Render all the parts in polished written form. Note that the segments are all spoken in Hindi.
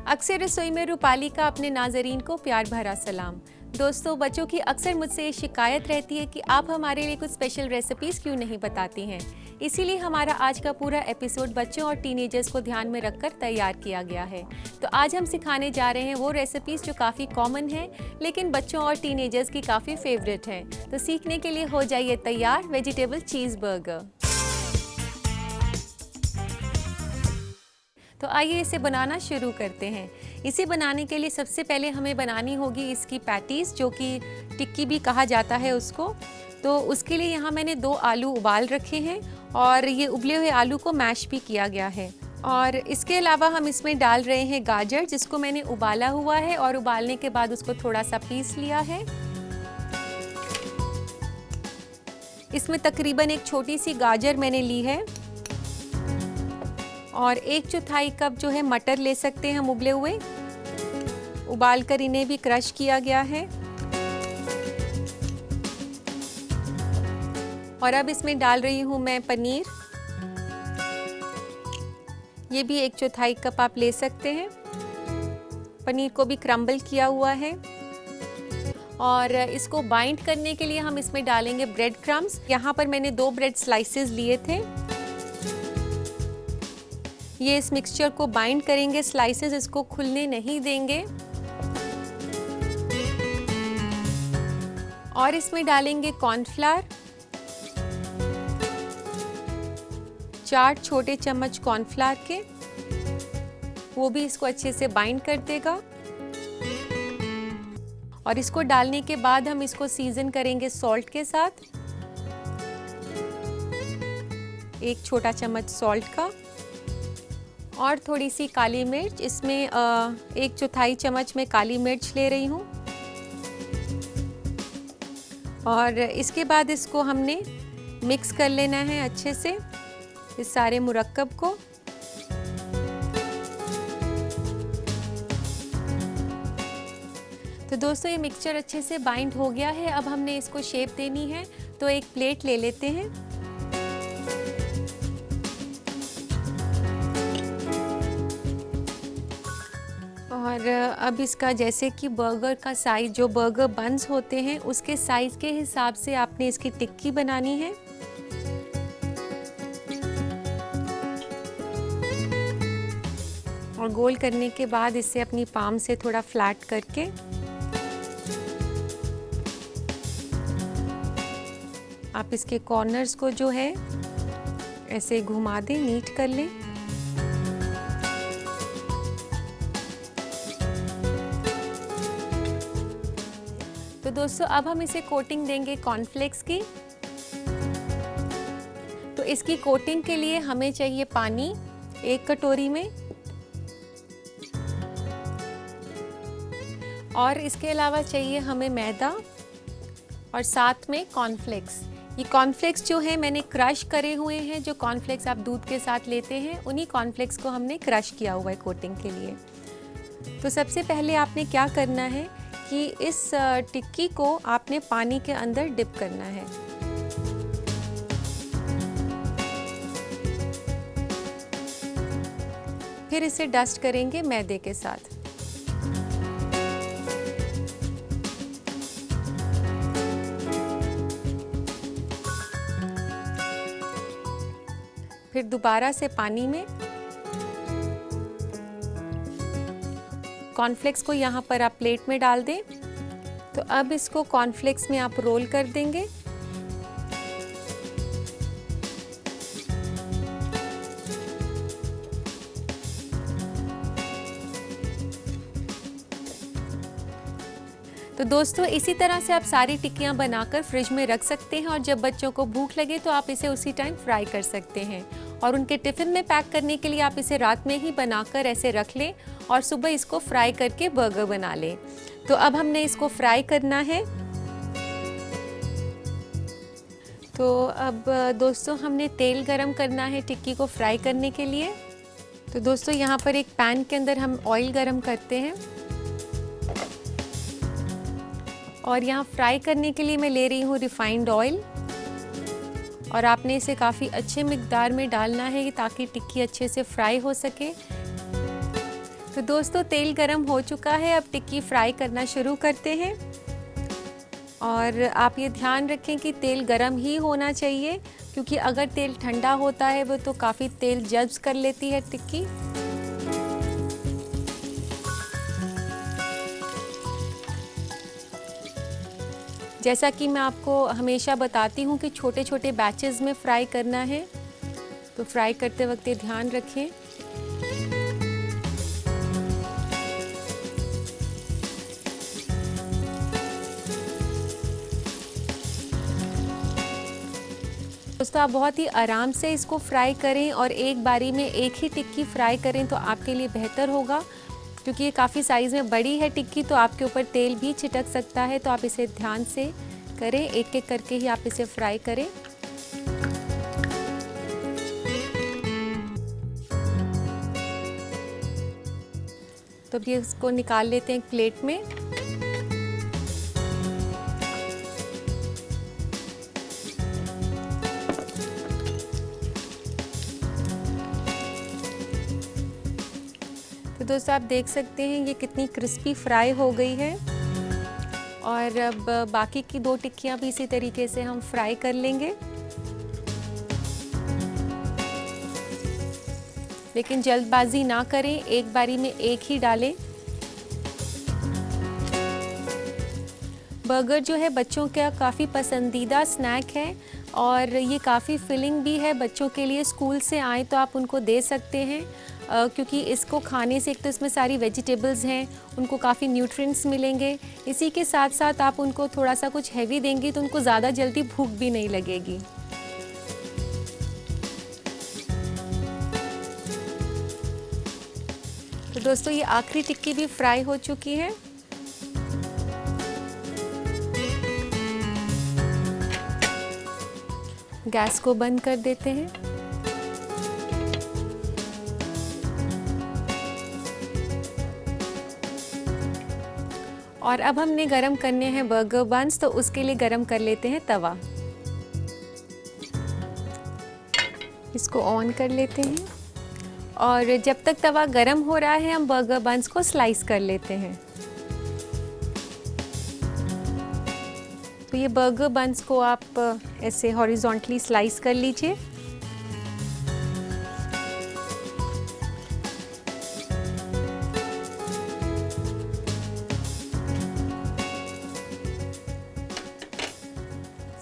अक्सर रसोई में रूपाली का अपने नाजरीन को प्यार भरा सलाम। दोस्तों, बच्चों की अक्सर मुझसे ये शिकायत रहती है कि आप हमारे लिए कुछ स्पेशल रेसिपीज़ क्यों नहीं बताती हैं। इसीलिए हमारा आज का पूरा एपिसोड बच्चों और टीनेजर्स को ध्यान में रखकर तैयार किया गया है। तो आज हम सिखाने जा रहे हैं वो रेसिपीज़ जो काफ़ी कॉमन हैं लेकिन बच्चों और टीनेजर्स की काफ़ी फेवरेट हैं। तो सीखने के लिए हो जाइए तैयार वेजिटेबल चीज़ बर्गर। तो आइए इसे बनाना शुरू करते हैं। इसे बनाने के लिए सबसे पहले हमें बनानी होगी इसकी पैटीज़, जो कि टिक्की भी कहा जाता है उसको। तो उसके लिए यहाँ मैंने 2 आलू उबाल रखे हैं और ये उबले हुए आलू को मैश भी किया गया है। और इसके अलावा हम इसमें डाल रहे हैं गाजर, जिसको मैंने उबाला हुआ है और उबालने के बाद उसको थोड़ा सा पीस लिया है। इसमें तकरीबन एक छोटी सी गाजर मैंने ली है और 1/4 कप जो है मटर ले सकते हैं हम उबले हुए। उबाल कर इन्हें भी क्रश किया गया है। और अब इसमें डाल रही हूँ मैं पनीर। ये भी 1/4 कप आप ले सकते हैं। पनीर को भी क्रम्बल किया हुआ है। और इसको बाइंड करने के लिए हम इसमें डालेंगे ब्रेड क्रम्स। यहाँ पर मैंने 2 ब्रेड स्लाइसेस लिए थे। ये इस मिक्सचर को बाइंड करेंगे, स्लाइसेस इसको खुलने नहीं देंगे। और इसमें डालेंगे कॉर्नफ्लावर, 4 छोटे चम्मच कॉर्नफ्लावर के, वो भी इसको अच्छे से बाइंड कर देगा। और इसको डालने के बाद हम इसको सीजन करेंगे सॉल्ट के साथ, 1 छोटा चम्मच सॉल्ट का। और थोड़ी सी काली मिर्च, इसमें 1/4 चम्मच में काली मिर्च ले रही हूँ। और इसके बाद इसको हमने मिक्स कर लेना है अच्छे से इस सारे मुरक्कब को। तो दोस्तों, ये मिक्सचर अच्छे से बाइंड हो गया है। अब हमने इसको शेप देनी है, तो एक प्लेट ले लेते हैं। और अब इसका जैसे कि बर्गर का साइज, जो बर्गर बन्स होते हैं उसके साइज के हिसाब से आपने इसकी टिक्की बनानी है। और गोल करने के बाद इसे अपनी पाम से थोड़ा फ्लैट करके आप इसके कॉर्नर्स को जो है ऐसे घुमा दें, नीट कर लें। तो दोस्तों, अब हम इसे कोटिंग देंगे कॉर्नफ्लेक्स की। तो इसकी कोटिंग के लिए हमें चाहिए पानी 1 कटोरी में, और इसके अलावा चाहिए हमें मैदा और साथ में कॉर्नफ्लेक्स। ये कॉर्नफ्लेक्स जो है मैंने क्रश करे हुए हैं। जो कॉर्नफ्लेक्स आप दूध के साथ लेते हैं, उन्हीं कॉर्नफ्लेक्स को हमने क्रश किया हुआ है कोटिंग के लिए। तो सबसे पहले आपने क्या करना है कि इस टिक्की को आपने पानी के अंदर डिप करना है। फिर इसे डस्ट करेंगे मैदे के साथ। फिर दोबारा से पानी में कॉर्नफ्लेक्स को यहाँ पर आप प्लेट में डाल दें। तो अब इसको कॉर्नफ्लेक्स में आप रोल कर देंगे। तो दोस्तों, इसी तरह से आप सारी टिक्कियाँ बनाकर फ्रिज में रख सकते हैं और जब बच्चों को भूख लगे तो आप इसे उसी टाइम फ्राई कर सकते हैं। और उनके टिफ़िन में पैक करने के लिए आप इसे रात में ही बनाकर ऐसे रख लें और सुबह इसको फ्राई करके बर्गर बना लें। तो अब हमने इसको फ्राई करना है। तो अब दोस्तों, हमने तेल गरम करना है टिक्की को फ्राई करने के लिए। तो दोस्तों, यहाँ पर एक पैन के अंदर हम ऑयल गरम करते हैं और यहाँ फ्राई करने के लिए मैं ले रही हूँ रिफाइंड ऑयल। और आपने इसे काफ़ी अच्छे मिकदार में डालना है ताकि टिक्की अच्छे से फ्राई हो सके। तो दोस्तों तेल गरम हो चुका है, अब टिक्की फ्राई करना शुरू करते हैं। और आप ये ध्यान रखें कि तेल गरम ही होना चाहिए, क्योंकि अगर तेल ठंडा होता है वो तो काफ़ी तेल जज्ब कर लेती है टिक्की। जैसा कि मैं आपको हमेशा बताती हूँ कि छोटे छोटे बैचेस में फ्राई करना है, तो फ्राई करते वक्त ये ध्यान रखें। दोस्तों आप बहुत ही आराम से इसको फ्राई करें और एक बारी में एक ही टिक्की फ्राई करें तो आपके लिए बेहतर होगा, क्योंकि ये काफ़ी साइज़ में बड़ी है टिक्की, तो आपके ऊपर तेल भी छिटक सकता है। तो आप इसे ध्यान से करें, एक एक करके ही आप इसे फ्राई करें। तो अब ये इसको निकाल लेते हैं एक प्लेट में। तो दोस्तों आप देख सकते हैं ये कितनी क्रिस्पी फ्राई हो गई है। और अब बाकी की 2 टिक्कियाँ भी इसी तरीके से हम फ्राई कर लेंगे, लेकिन जल्दबाजी ना करें, एक बारी में एक ही डालें। बर्गर जो है बच्चों का काफ़ी पसंदीदा स्नैक है और ये काफ़ी फिलिंग भी है बच्चों के लिए। स्कूल से आए तो आप उनको दे सकते हैं, क्योंकि इसको खाने से एक तो इसमें सारी वेजिटेबल्स हैं, उनको काफ़ी न्यूट्रिएंट्स मिलेंगे। इसी के साथ साथ आप उनको थोड़ा सा कुछ हैवी देंगी तो उनको ज़्यादा जल्दी भूख भी नहीं लगेगी। तो दोस्तों ये आखिरी टिक्की भी फ्राई हो चुकी है। गैस को बंद कर देते हैं। और अब हमने गरम करने हैं बर्गर बन्स, तो उसके लिए गरम कर लेते हैं तवा। इसको ऑन कर लेते हैं और जब तक तवा गरम हो रहा है हम बर्गर बन्स को स्लाइस कर लेते हैं। तो ये बर्गर बन्स को आप ऐसे हॉरिजॉन्टली स्लाइस कर लीजिए।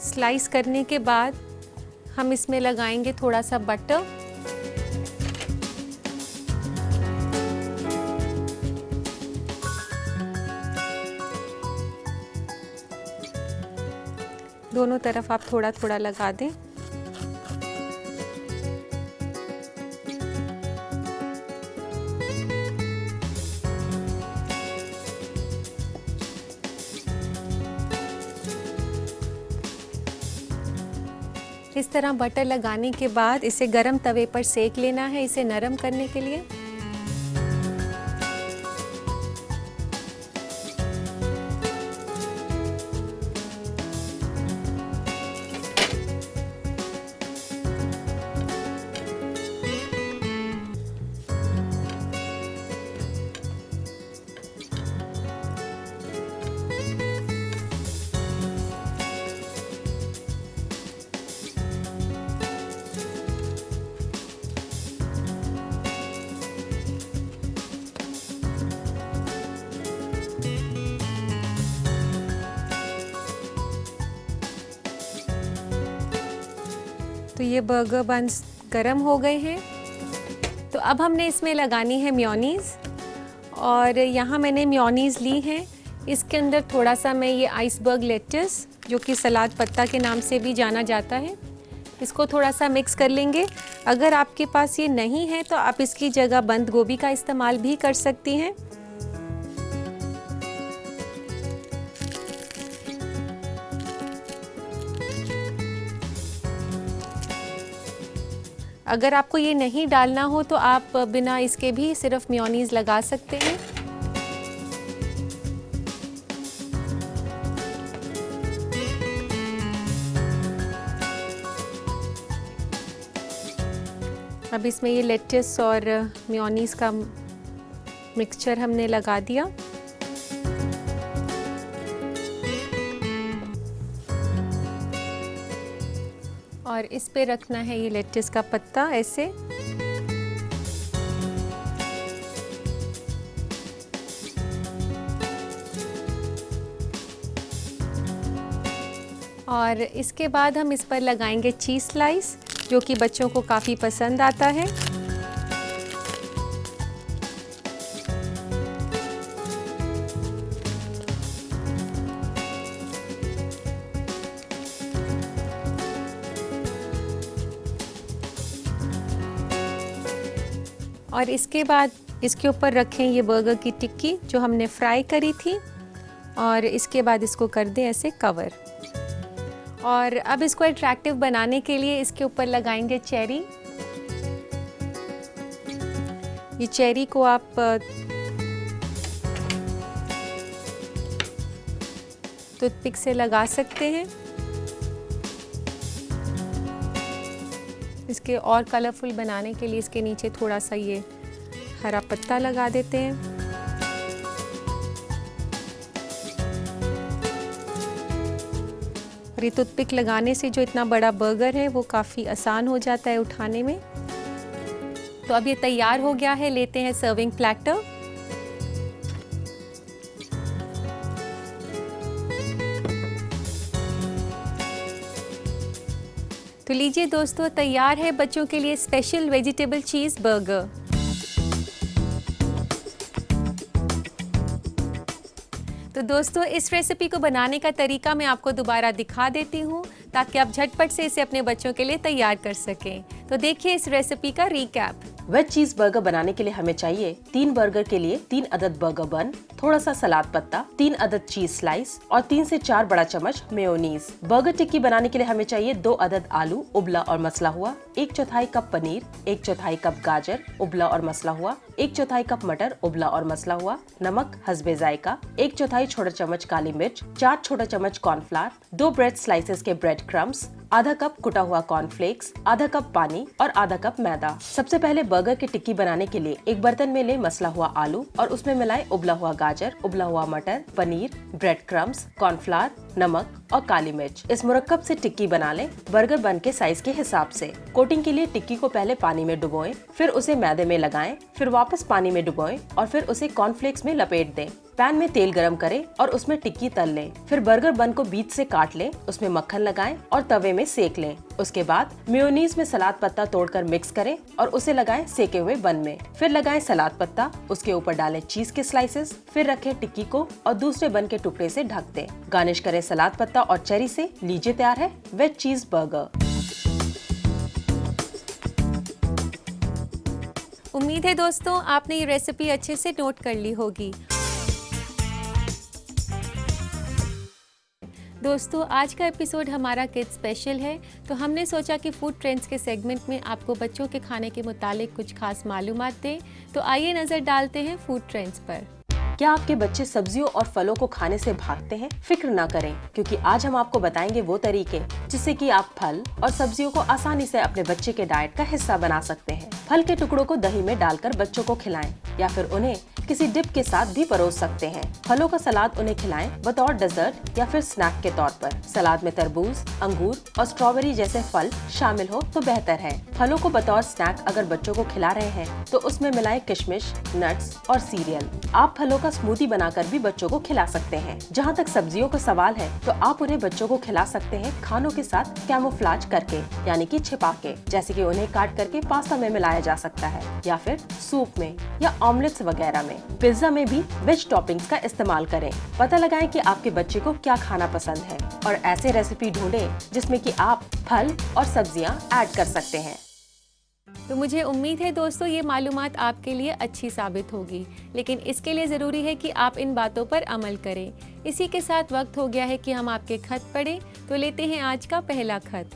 स्लाइस करने के बाद हम इसमें लगाएंगे थोड़ा सा बटर। दोनों तरफ आप थोड़ा थोड़ा लगा दें। इस तरह बटर लगाने के बाद इसे गरम तवे पर सेक लेना है, इसे नरम करने के लिए। तो ये बर्गर बन्स गरम हो गए हैं। तो अब हमने इसमें लगानी है मेयोनीज़, और यहाँ मैंने मेयोनीज़ ली है। इसके अंदर थोड़ा सा मैं ये आइसबर्ग लेट्स, जो कि सलाद पत्ता के नाम से भी जाना जाता है, इसको थोड़ा सा मिक्स कर लेंगे। अगर आपके पास ये नहीं है तो आप इसकी जगह बंद गोभी का इस्तेमाल भी कर सकती हैं। अगर आपको ये नहीं डालना हो तो आप बिना इसके भी सिर्फ मेयोनीज़ लगा सकते हैं। अब इसमें ये लेट्स और मेयोनीज़ का मिक्सचर हमने लगा दिया। और इस पे रखना है ये लेट्स का पत्ता ऐसे। और इसके बाद हम इस पर लगाएंगे चीज़ स्लाइस, जो कि बच्चों को काफ़ी पसंद आता है। और इसके बाद इसके ऊपर रखें ये बर्गर की टिक्की जो हमने फ्राई करी थी, और इसके बाद इसको कर दें ऐसे कवर। और अब इसको अट्रैक्टिव बनाने के लिए इसके ऊपर लगाएंगे चेरी। ये चेरी को आप टूथपिक से लगा सकते हैं। इसके और कलरफुल बनाने के लिए इसके नीचे थोड़ा सा ये हरा पत्ता लगा देते हैं। और ये टूथपिक लगाने से जो इतना बड़ा बर्गर है वो काफ़ी आसान हो जाता है उठाने में। तो अब ये तैयार हो गया है, लेते हैं सर्विंग प्लेटर। तो लीजिए दोस्तों, तैयार है बच्चों के लिए स्पेशल वेजिटेबल चीज़ बर्गर। तो दोस्तों, इस रेसिपी को बनाने का तरीका मैं आपको दोबारा दिखा देती हूँ ताकि आप झटपट से इसे अपने बच्चों के लिए तैयार कर सकें। तो देखिए इस रेसिपी का रिकैप। वेज चीज बर्गर बनाने के लिए हमें चाहिए 3 बर्गर के लिए 3 अदद बर्गर बन, थोड़ा सा सलाद पत्ता, 3 अदद चीज स्लाइस और 3 से 4 बड़ा चम्मच मेयोनीज। बर्गर टिक्की बनाने के लिए हमें चाहिए 2 अदद आलू उबला और मसला हुआ, 1/4 कप पनीर, 1/4 कप गाजर उबला और मसला हुआ, 1/4 कप मटर उबला और मसला हुआ, नमक हस्बे जायका, 1/4 छोटा चम्मच काली मिर्च, 4 छोटा चम्मच कॉर्नफ्लावर, 2 ब्रेड स्लाइसेस के ब्रेड क्रम्स, आधा कप कुटा हुआ कॉर्नफ्लेक्स, आधा कप पानी और आधा कप मैदा। सबसे पहले बर्गर की टिक्की बनाने के लिए एक बर्तन में ले मसला हुआ आलू और उसमें मिलाए उबला हुआ गाजर, उबला हुआ मटर, पनीर, ब्रेड क्रम्स, कॉर्नफ्लावर, नमक और काली मिर्च। इस मुरक्कब से टिक्की बना लें बर्गर बन के साइज के हिसाब से। कोटिंग के लिए टिक्की को पहले पानी में डुबोएं, फिर उसे मैदे में लगाएं, फिर वापस पानी में डुबोएं और फिर उसे कॉर्नफ्लेक्स में लपेट दें। पैन में तेल गरम करें और उसमें टिक्की तल लें। फिर बर्गर बन को बीच से काट लें, उसमें मक्खन लगाएं और तवे में सेक लें। उसके बाद मेयोनीज में सलाद पत्ता तोड़कर मिक्स करें और उसे लगाएं सेके हुए बन में। फिर लगाएं सलाद पत्ता, उसके ऊपर डालें चीज के स्लाइसेस, फिर रखें टिक्की को और दूसरे बन के टुकड़े से ढक दें। गार्निश करें सलाद पत्ता और चेरी से। लीजिए तैयार है वेज चीज बर्गर। उम्मीद है दोस्तों आपने ये रेसिपी अच्छे से नोट कर ली होगी। दोस्तों, आज का एपिसोड हमारा किड्स स्पेशल है, तो हमने सोचा कि फूड ट्रेंड्स के सेगमेंट में आपको बच्चों के खाने के मुतालिक कुछ खास मालूमात दें। तो आइए नज़र डालते हैं फूड ट्रेंड्स पर। क्या आपके बच्चे सब्जियों और फलों को खाने से भागते हैं? फिक्र ना करें, क्योंकि आज हम आपको बताएंगे वो तरीके जिससे कि आप फल और सब्जियों को आसानी से अपने बच्चे के डाइट का हिस्सा बना सकते हैं। फल के टुकड़ों को दही में डालकर बच्चों को खिलाएं या फिर उन्हें किसी डिप के साथ भी परोस सकते हैं। फलों का सलाद उन्हें खिलाएं बतौर डेजर्ट या फिर स्नैक के तौर पर। सलाद में तरबूज, अंगूर और स्ट्रॉबेरी जैसे फल शामिल हो तो बेहतर है। फलों को बतौर स्नैक अगर बच्चों को खिला रहे हैं तो उसमें मिलाएं किशमिश, नट्स और सीरियल। आप फलों का स्मूदी बनाकर भी बच्चों को खिला सकते हैं। जहाँ तक सब्जियों का सवाल है तो आप उन्हें बच्चों को खिला सकते हैं खानों के साथ कैमोफ्लेज करके, यानी कि छिपा के, जैसे कि उन्हें काट करके पास्ता में मिलाया जा सकता है या फिर सूप में या ऑमलेट्स वगैरह में। पिज्जा में भी वेज टॉपिंग्स का इस्तेमाल करें। पता लगाएं कि आपके बच्चे को क्या खाना पसंद है और ऐसे रेसिपी ढूंढें जिसमें कि आप फल और सब्जियां ऐड कर सकते हैं। तो मुझे उम्मीद है दोस्तों ये मालूमात आपके लिए अच्छी साबित होगी, लेकिन इसके लिए ज़रूरी है कि आप इन बातों पर अमल करें। इसी के साथ वक्त हो गया है कि हम आपके खत पढ़ें, तो लेते हैं आज का पहला खत।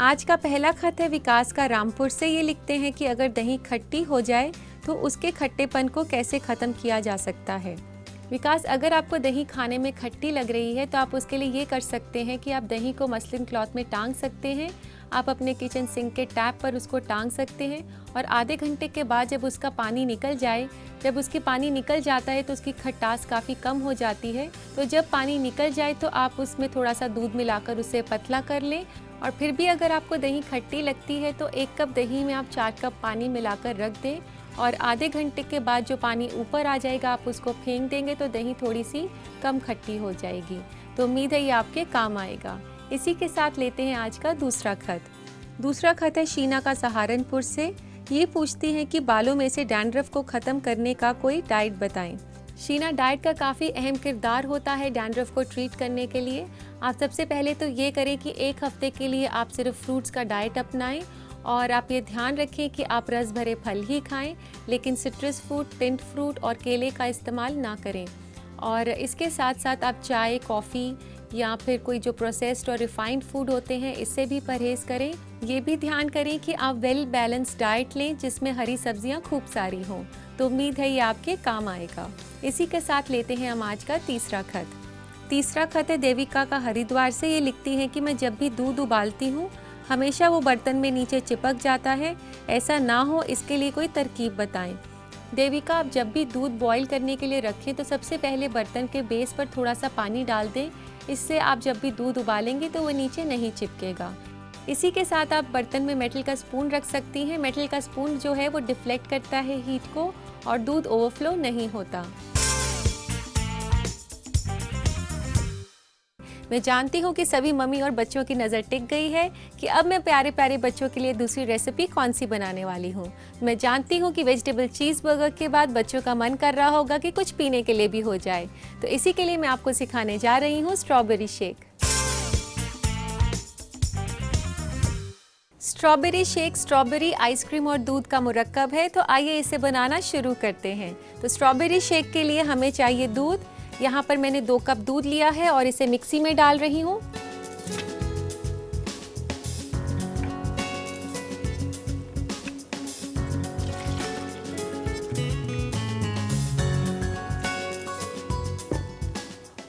आज का पहला खत है विकास का रामपुर से। ये लिखते हैं कि अगर दही खट्टी हो जाए तो उसके खट्टेपन को कैसे ख़त्म किया जा सकता है। विकास, अगर आपको दही खाने में खट्टी लग रही है तो आप उसके लिए ये कर सकते हैं कि आप दही को मसलिन क्लॉथ में टांग सकते हैं आप अपने किचन सिंक के टैप पर उसको टांग सकते हैं और आधे घंटे के बाद जब उसका पानी निकल जाए, जब उसकी पानी निकल जाता है तो उसकी खटास काफ़ी कम हो जाती है। तो जब पानी निकल जाए तो आप उसमें थोड़ा सा दूध मिलाकर उसे पतला कर लें। और फिर भी अगर आपको दही खट्टी लगती है तो 1 कप दही में आप 4 कप पानी मिलाकर रख दें और आधे घंटे के बाद जो पानी ऊपर आ जाएगा आप उसको फेंक देंगे तो दही थोड़ी सी कम खट्टी हो जाएगी। तो उम्मीद है ये आपके काम आएगा। इसी के साथ लेते हैं आज का दूसरा खत। दूसरा खत है शीना का सहारनपुर से। ये पूछती हैं कि बालों में से डैंड्रफ को ख़त्म करने का कोई डाइट बताएं। शीना, डाइट का काफ़ी अहम किरदार होता है डैंड्रफ को ट्रीट करने के लिए। आप सबसे पहले तो ये करें कि 1 हफ्ते के लिए आप सिर्फ फ्रूट्स का डाइट अपनाएं और आप ये ध्यान रखें कि आप रस भरे फल ही खाएं, लेकिन सिट्रस फ्रूट, टिंट फ्रूट और केले का इस्तेमाल ना करें। और इसके साथ साथ आप चाय, कॉफ़ी या फिर कोई जो प्रोसेस्ड और रिफाइंड फूड होते हैं इससे भी परहेज़ करें। ये भी ध्यान करें कि आप वेल बैलेंस डाइट लें जिसमें हरी सब्जियां खूब सारी हों। तो उम्मीद है ये आपके काम आएगा। इसी के साथ लेते हैं हम आज का तीसरा खत। तीसरा खत है देविका का हरिद्वार से। ये लिखती हैं कि मैं जब भी दूध उबालती हूँ हमेशा वो बर्तन में नीचे चिपक जाता है, ऐसा ना हो इसके लिए कोई तरकीब बताएं। देविका, आप जब भी दूध बॉईल करने के लिए रखें तो सबसे पहले बर्तन के बेस पर थोड़ा सा पानी डाल दें। इससे आप जब भी दूध उबालेंगे तो वो नीचे नहीं चिपकेगा। इसी के साथ आप बर्तन में मेटल का स्पून रख सकती हैं। मेटल का स्पून जो है वो डिफ्लेक्ट करता है हीट को और दूध ओवरफ्लो नहीं होता। मैं जानती हूँ कि सभी मम्मी और बच्चों की नज़र टिक गई है कि अब मैं प्यारे प्यारे बच्चों के लिए दूसरी रेसिपी कौन सी बनाने वाली हूँ। मैं जानती हूँ कि वेजिटेबल चीज़ बर्गर के बाद बच्चों का मन कर रहा होगा कि कुछ पीने के लिए भी हो जाए। तो इसी के लिए मैं आपको सिखाने जा रही हूँ strawberry shake. Strawberry shake strawberry, ice cream और दूध का मुरक्कब है। तो आइए इसे बनाना शुरू करते हैं। तो स्ट्रॉबेरी शेक के लिए हमें चाहिए दूध। यहाँ पर मैंने 2 कप दूध लिया है और इसे मिक्सी में डाल रही हूँ।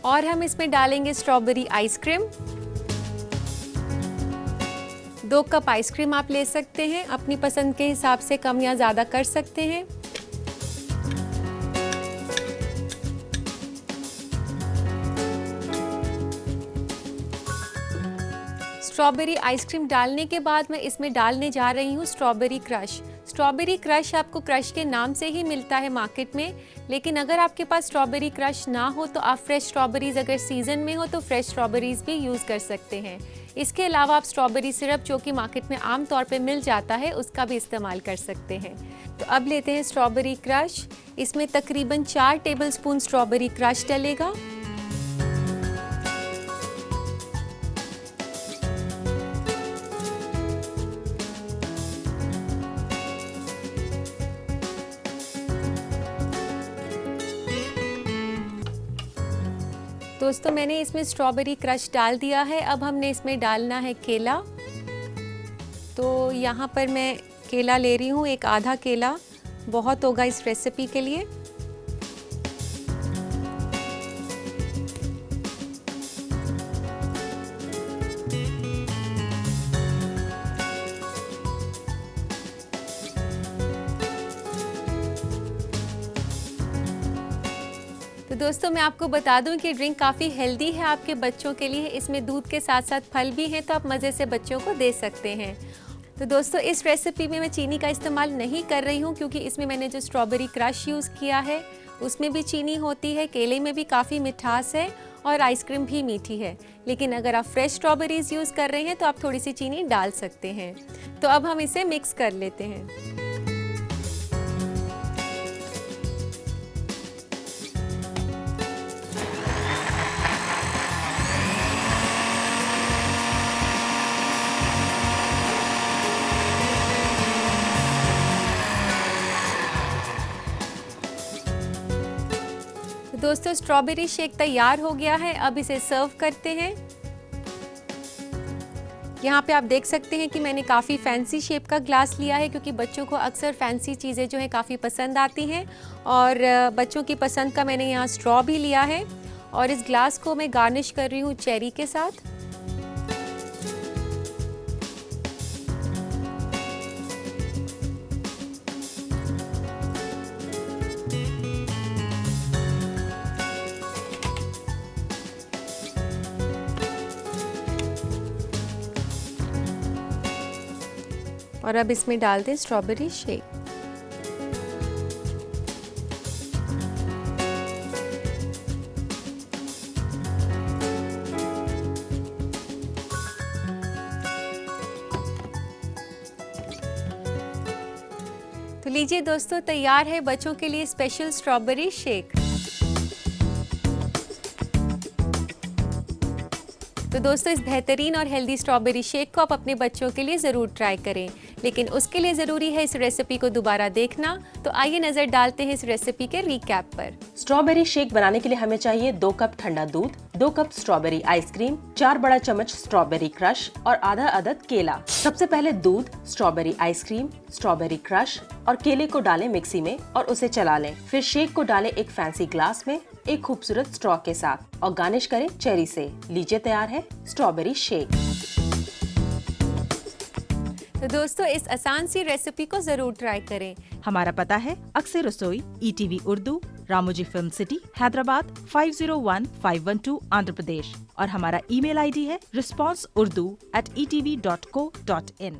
और हम इसमें डालेंगे स्ट्रॉबेरी आइसक्रीम। 2 कप आइसक्रीम आप ले सकते हैं, अपनी पसंद के हिसाब से कम या ज़्यादा कर सकते हैं। स्ट्रॉबेरी आइसक्रीम डालने के बाद मैं इसमें डालने जा रही हूँ स्ट्रॉबेरी क्रश। स्ट्रॉबेरी क्रश आपको क्रश के नाम से ही मिलता है मार्केट में, लेकिन अगर आपके पास स्ट्रॉबेरी क्रश ना हो तो आप फ्रेश स्ट्रॉबेरीज, अगर सीजन में हो तो फ्रेश स्ट्रॉबेरीज भी यूज़ कर सकते हैं। इसके अलावा आप स्ट्रॉबेरी सिरप जो कि मार्केट में आम तौर पे मिल जाता है उसका भी इस्तेमाल कर सकते हैं। तो अब लेते हैं स्ट्रॉबेरी क्रश। इसमें तकरीबन 4 टेबलस्पून स्ट्रॉबेरी क्रश डलेगा। दोस्तों, मैंने इसमें स्ट्रॉबेरी क्रश डाल दिया है। अब हमने इसमें डालना है केला। तो यहाँ पर मैं केला ले रही हूँ, एक आधा केला बहुत होगा इस रेसिपी के लिए। तो दोस्तों, मैं आपको बता दूं कि ड्रिंक काफ़ी हेल्दी है आपके बच्चों के लिए। इसमें दूध के साथ साथ फल भी हैं, तो आप मज़े से बच्चों को दे सकते हैं। तो दोस्तों, इस रेसिपी में मैं चीनी का इस्तेमाल नहीं कर रही हूँ क्योंकि इसमें मैंने जो स्ट्रॉबेरी क्रश यूज़ किया है उसमें भी चीनी होती है, केले में भी काफ़ी मिठास है और आइसक्रीम भी मीठी है। लेकिन अगर आप फ्रेश स्ट्रॉबेरीज यूज़ कर रहे हैं तो आप थोड़ी सी चीनी डाल सकते हैं। तो अब हम इसे मिक्स कर लेते हैं। दोस्तों, स्ट्रॉबेरी शेक तैयार हो गया है। अब इसे सर्व करते हैं। यहाँ पे आप देख सकते हैं कि मैंने काफ़ी फैंसी शेप का ग्लास लिया है क्योंकि बच्चों को अक्सर फैंसी चीज़ें जो हैं काफ़ी पसंद आती हैं और बच्चों की पसंद का मैंने यहाँ स्ट्रॉ भी लिया है और इस ग्लास को मैं गार्निश कर रही हूँ चेरी के साथ। और अब इसमें डाल दें स्ट्रॉबेरी शेक। तो लीजिए दोस्तों, तैयार है बच्चों के लिए स्पेशल स्ट्रॉबेरी शेक। तो दोस्तों, इस बेहतरीन और हेल्दी स्ट्रॉबेरी शेक को आप अपने बच्चों के लिए ज़रूर ट्राई करें, लेकिन उसके लिए ज़रूरी है इस रेसिपी को दोबारा देखना। तो आइए नज़र डालते हैं इस रेसिपी के रिकैप पर। स्ट्रॉबेरी शेक बनाने के लिए हमें चाहिए 2 कप ठंडा दूध, 2 कप स्ट्रॉबेरी आइसक्रीम, 4 बड़ा चम्मच स्ट्रॉबेरी क्रश और आधा अदद केला। सबसे पहले दूध, स्ट्रॉबेरी आइसक्रीम, स्ट्रॉबेरी क्रश और केले को डालें मिक्सी में और उसे चला लें। फिर शेक को डालें एक फैंसी ग्लास में एक खूबसूरत स्ट्रॉ के साथ और गार्निश करें चेरी से। लीजिए, तैयार है स्ट्रॉबेरी शेक। तो दोस्तों, इस आसान सी रेसिपी को जरूर ट्राई करें। हमारा पता है अक्सर रसोई, ETV Urdu, Ramoji film city, Hyderabad 501512, Andhra Pradesh. और हमारा ईमेल ID है responseurdu@etv.co.in।